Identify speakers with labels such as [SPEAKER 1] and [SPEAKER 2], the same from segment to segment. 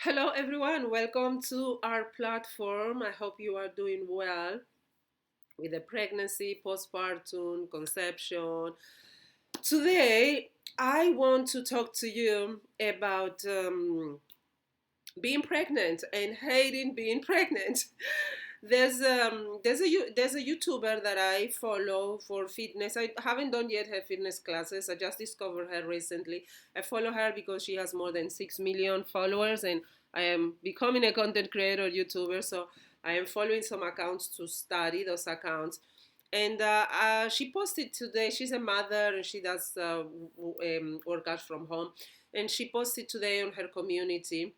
[SPEAKER 1] Hello, everyone. Welcome to our platform. I hope you are doing well with the pregnancy, postpartum, conception. Today, I want to talk to you about being pregnant and hating being pregnant. There's a YouTuber that I follow for fitness. I haven't done yet her fitness classes. I just discovered her recently. I follow her because she has more than 6 million followers, and I am becoming a content creator YouTuber. So I am following some accounts to study those accounts. And she posted today. She's a mother and she does workouts from home. And she posted today on her community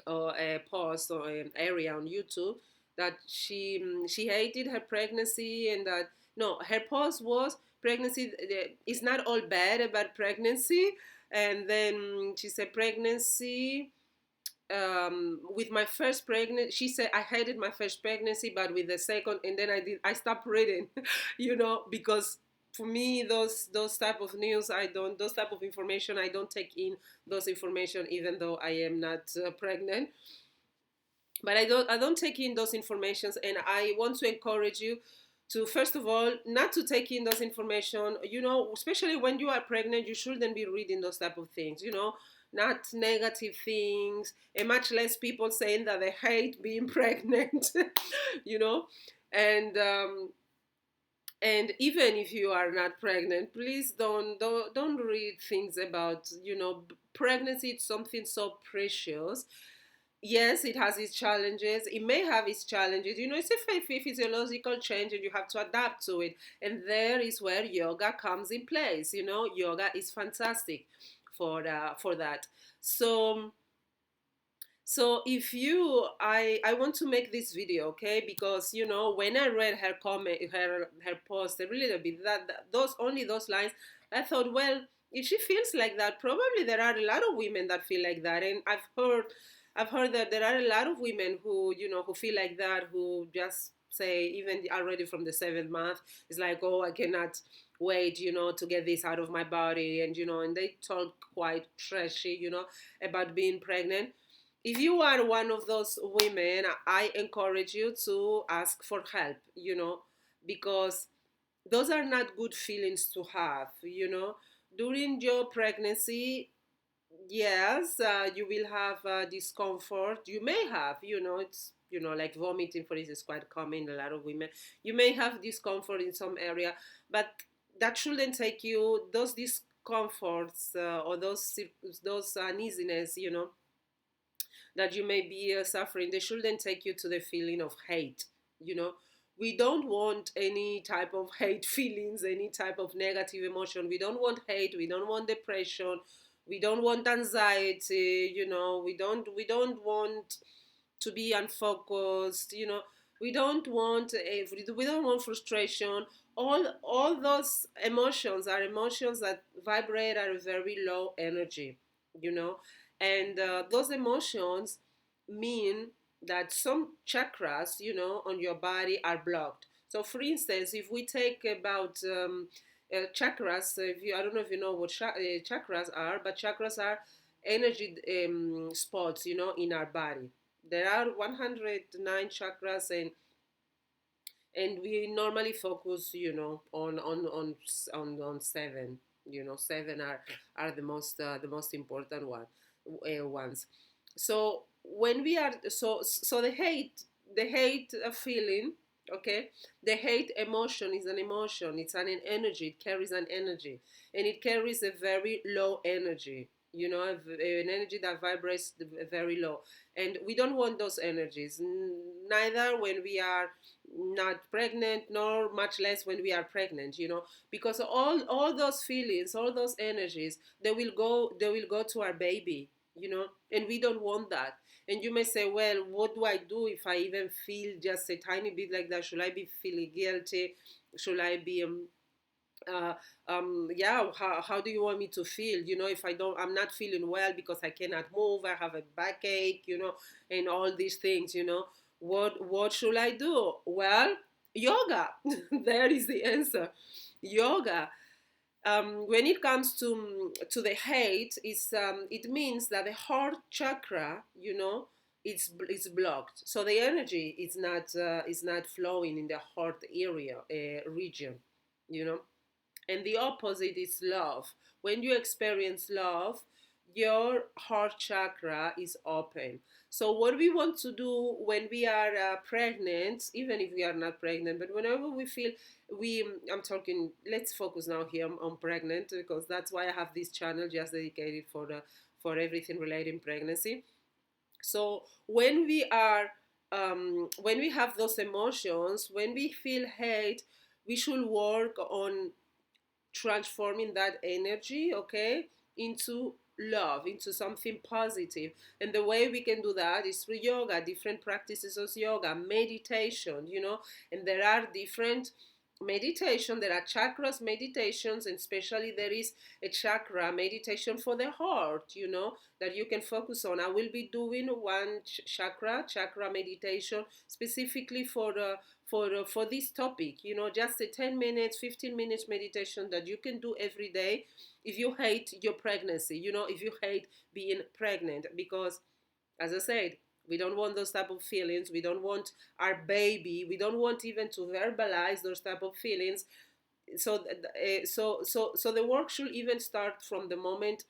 [SPEAKER 1] or a post or an area on YouTube that she hated her pregnancy, and that no, her post was pregnancy is not all bad about pregnancy. And then she said pregnancy, with my first pregnancy, she said I hated my first pregnancy, but with the second, and then I stopped reading, because for me those type of news, I don't those type of information, I don't take in those information, even though I am not pregnant. But I don't take in those informations, and I want to encourage you to, first of all, not to take in those information. Especially when you are pregnant, you shouldn't be reading those type of things. Not negative things, and much less people saying that they hate being pregnant. you know and even if you are not pregnant, please don't read things about, pregnancy. It's something so precious. Yes, it has its challenges. It may have its challenges. It's a physiological change, and you have to adapt to it. And there is where yoga comes in place. Yoga is fantastic for that. So if I want to make this video, okay, because when I read her comment, her post a little bit, those lines, I thought, well, if she feels like that, probably there are a lot of women that feel like that. And I've heard that there are a lot of women who feel like that, who just say, even already from the seventh month, it's like, oh, I cannot wait, to get this out of my body. And they talk quite trashy, about being pregnant. If you are one of those women, I encourage you to ask for help, because those are not good feelings to have. During your pregnancy, yes, you will have discomfort. You may have, it's, like vomiting, for instance, quite common in a lot of women. You may have discomfort in some area, but that shouldn't take you, those discomforts, or those uneasiness, that you may be suffering, they shouldn't take you to the feeling of hate. You know, we don't want any type of hate feelings, any type of negative emotion. We don't want hate. We don't want depression. We don't want anxiety. We don't want to be unfocused. We don't want frustration. All those emotions are emotions that vibrate at a very low energy. You know, and those emotions mean that some chakras, on your body are blocked. So, for instance, if we take about chakras, I don't know if you know what chakras are, but chakras are energy spots, in our body. There are 109 chakras, and we normally focus, on seven. Seven are the most important ones. So when we are so the hate feeling, okay, the hate emotion is an emotion. It's an energy. It carries an energy, and it carries a very low energy. An energy that vibrates very low, and we don't want those energies. Neither when we are not pregnant, nor much less when we are pregnant. Because all those feelings, all those energies, they will go to our baby. And we don't want that. And you may say, well, what do I do if I even feel just a tiny bit like that? Should I be feeling guilty? Should I be yeah, how do you want me to feel, if I'm not feeling well because I cannot move, I have a backache, and all these things, what should I do? Well, yoga. There is the answer. Yoga. When it comes to the hate, it means that the heart chakra, it's blocked. So the energy is not flowing in the heart area region, you know. And the opposite is love. When you experience love, your heart chakra is open. So what we want to do when we are pregnant, even if we are not pregnant, but whenever we feel we I'm talking, let's focus now here on pregnant, because that's why I have this channel just dedicated for everything related pregnancy. So when we have those emotions, when we feel hate, we should work on transforming that energy, okay, into love, into something positive. And the way we can do that is through yoga, different practices of yoga, meditation, and there are different meditation, there are chakras meditations, and especially there is a chakra meditation for the heart, that you can focus on. I will be doing one chakra meditation specifically for this topic, just a 10 minutes, 15 minutes meditation that you can do every day if you hate your pregnancy, if you hate being pregnant. Because, as I said, we don't want those type of feelings. We don't want our baby, we don't want even to verbalize those type of feelings. So the work should even start from the moment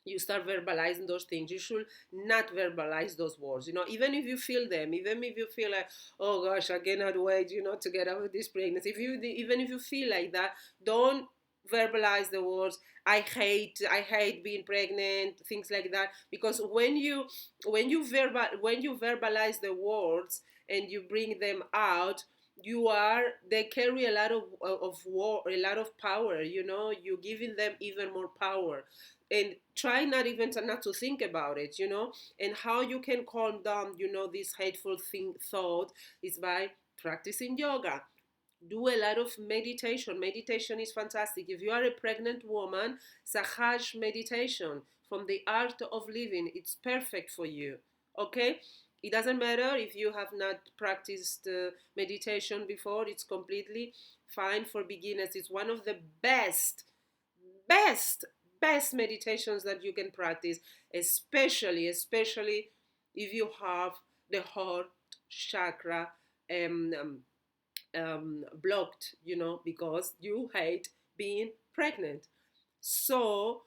[SPEAKER 1] you start verbalizing those things. You should not verbalize those words, even if you feel them, even if you feel like, oh gosh, I cannot wait, to get out of this pregnancy. Even if you feel like that, don't verbalize the words, I hate being pregnant, things like that. Because when you verbalize the words and you bring them out, they carry a lot of war, a lot of power, you're giving them even more power. And try not even not to think about it, and how you can calm down, this hateful thought is by practicing yoga. Do a lot of meditation. Meditation is fantastic. If you are a pregnant woman, Sahaj meditation from the art of living, it's perfect for you. Okay, it doesn't matter if you have not practiced meditation before. It's completely fine for beginners. It's one of the best best meditations that you can practice, especially if you have the heart chakra um, um, blocked, because you hate being pregnant. So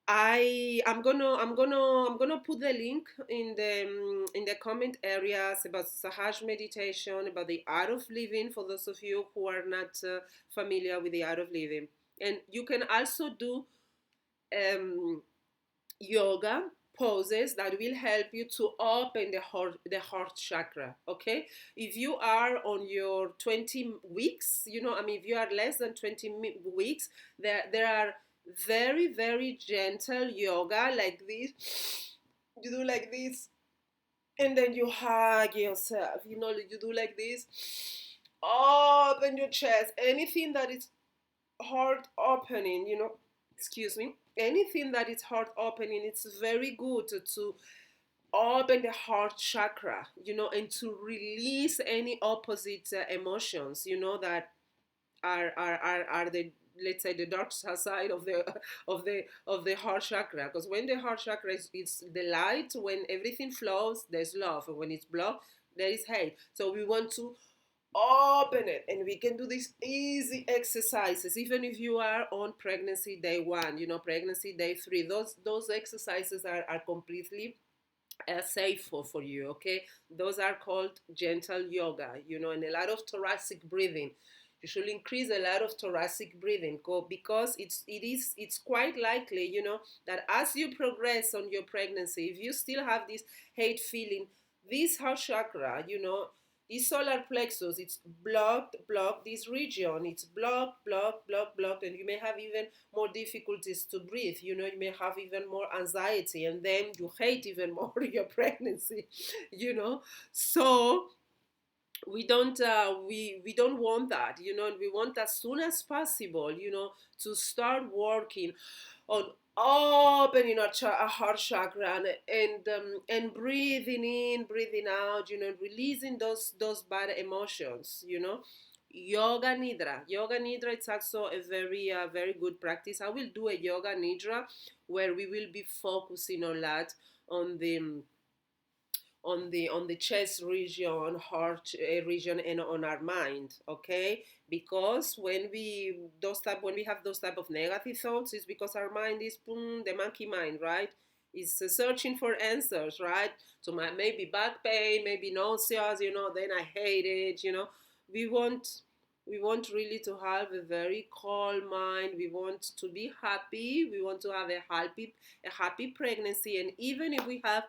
[SPEAKER 1] I'm gonna put the link in the comment areas about Sahaj meditation, about the art of living, for those of you who are not familiar with the art of living. And you can also do um, yoga poses that will help you to open the heart chakra. Okay, if you are on your 20 weeks, if you are less than 20 weeks, there are very gentle yoga like this. You do like this, and then you hug yourself. You do like this, open your chest, anything that is heart opening, excuse me, anything that is heart opening, it's very good to open the heart chakra, and to release any opposite emotions, that are the, let's say, the dark side of the heart chakra. Because when the heart chakra is the light, when everything flows, there's love, and when it's blocked, there is hate. So we want to open it, and we can do these easy exercises even if you are on pregnancy day 1, pregnancy day 3. Those exercises are completely safe for you. Okay, those are called gentle yoga, and a lot of thoracic breathing. You should increase a lot of thoracic breathing, because it's quite likely, that as you progress on your pregnancy, if you still have this hate feeling, this heart chakra, this solar plexus, it's blocked, this region, it's blocked, and you may have even more difficulties to breathe. You may have even more anxiety, and then you hate even more your pregnancy. So we don't want that, and we want as soon as possible, to start working on opening our heart chakra, and breathing in, breathing out, releasing those bad emotions. yoga nidra. Yoga nidra, it's also a very good practice. I will do a yoga nidra where we will be focusing a lot on the chest region, heart region, and on our mind. Okay, because when we have those type of negative thoughts, it's because our mind is boom, the monkey mind, right? Is searching for answers, right? So maybe back pain, maybe nausea, then I hate it, we want we want really to have a very calm mind. We want to be happy. We want to have a happy pregnancy. And even if we have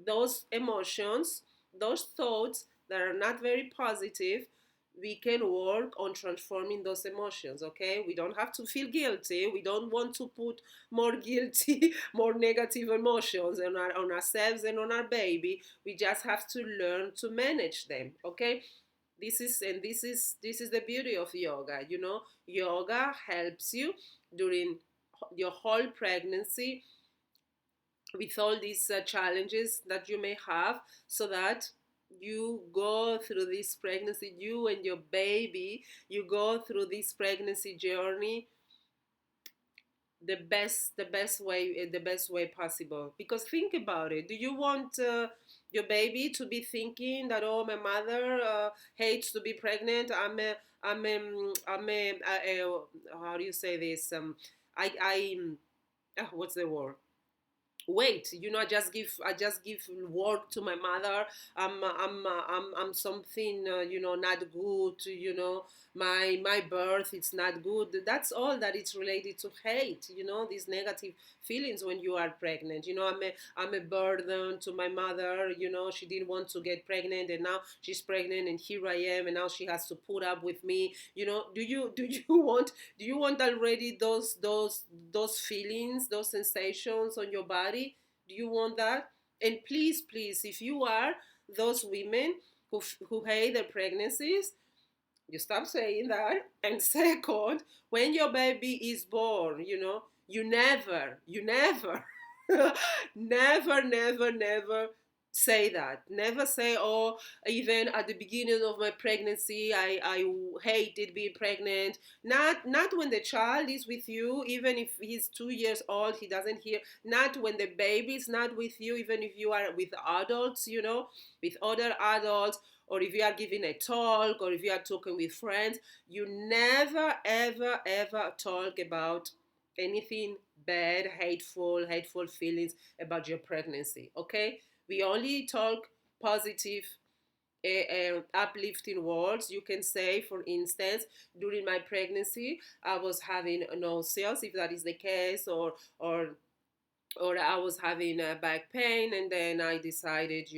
[SPEAKER 1] those emotions, those thoughts that are not very positive, we can work on transforming those emotions. Okay, we don't have to feel guilty. We don't want to put more guilty more negative emotions on ourselves and on our baby. We just have to learn to manage them. Okay, this is the beauty of yoga. Yoga helps you during your whole pregnancy with all these challenges that you may have, so that you go through this pregnancy, you and your baby, you go through this pregnancy journey the best way possible. Because think about it, do you want your baby to be thinking that, oh, my mother hates to be pregnant, how do you say this, what's the word, wait, I just give work to my mother. I'm something, not good, my birth, it's not good. That's all that it's related to hate, these negative feelings when you are pregnant. I'm a burden to my mother. She didn't want to get pregnant, and now she's pregnant, and here I am, and now she has to put up with me. Do you want already those feelings, those sensations on your body? Do you want that? And please, please, if you are those women who hate their pregnancies, you stop saying that. And second, when your baby is born, you never, never say that. Never say, oh, even at the beginning of my pregnancy, I hated being pregnant. Not when the child is with you, even if he's 2 years old, he doesn't hear. Not when the baby is not with you, even if you are with adults, with other adults, or if you are giving a talk, or if you are talking with friends. You never, ever, ever talk about anything bad, hateful feelings about your pregnancy. Okay, we only talk positive, uplifting words. You can say, for instance, during my pregnancy, I was having nausea, if that is the case, or I was having back pain, and then I decided,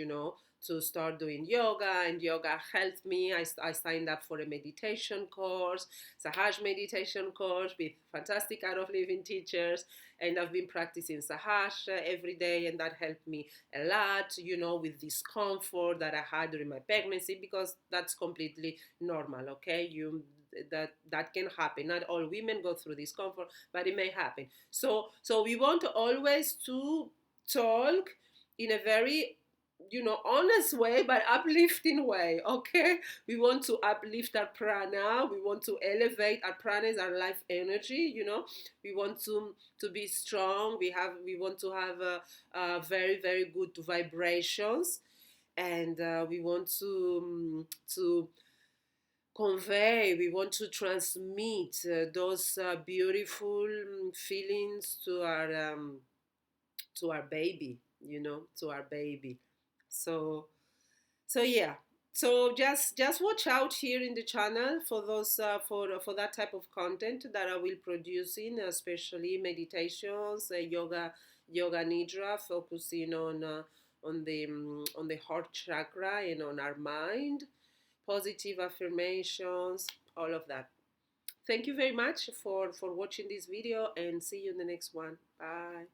[SPEAKER 1] to start doing yoga, and yoga helped me. I signed up for a meditation course, Sahaj meditation course, with fantastic art of living teachers, and I've been practicing Sahaj every day, and that helped me a lot, with discomfort that I had during my pregnancy, because that's completely normal. Okay, that can happen. Not all women go through discomfort, but it may happen. So we want always to talk in a very, honest way, but uplifting way. Okay, we want to uplift our prana. We want to elevate our prana, is our life energy. We want to be strong. We want to have very, very good vibrations, and we want to convey, we want to transmit those beautiful feelings to our baby, to our baby. So yeah. So just watch out here in the channel for those for that type of content that I will producing, especially meditations, yoga nidra, focusing on the heart chakra and on our mind, positive affirmations, all of that. Thank you very much for watching this video, and see you in the next one. Bye.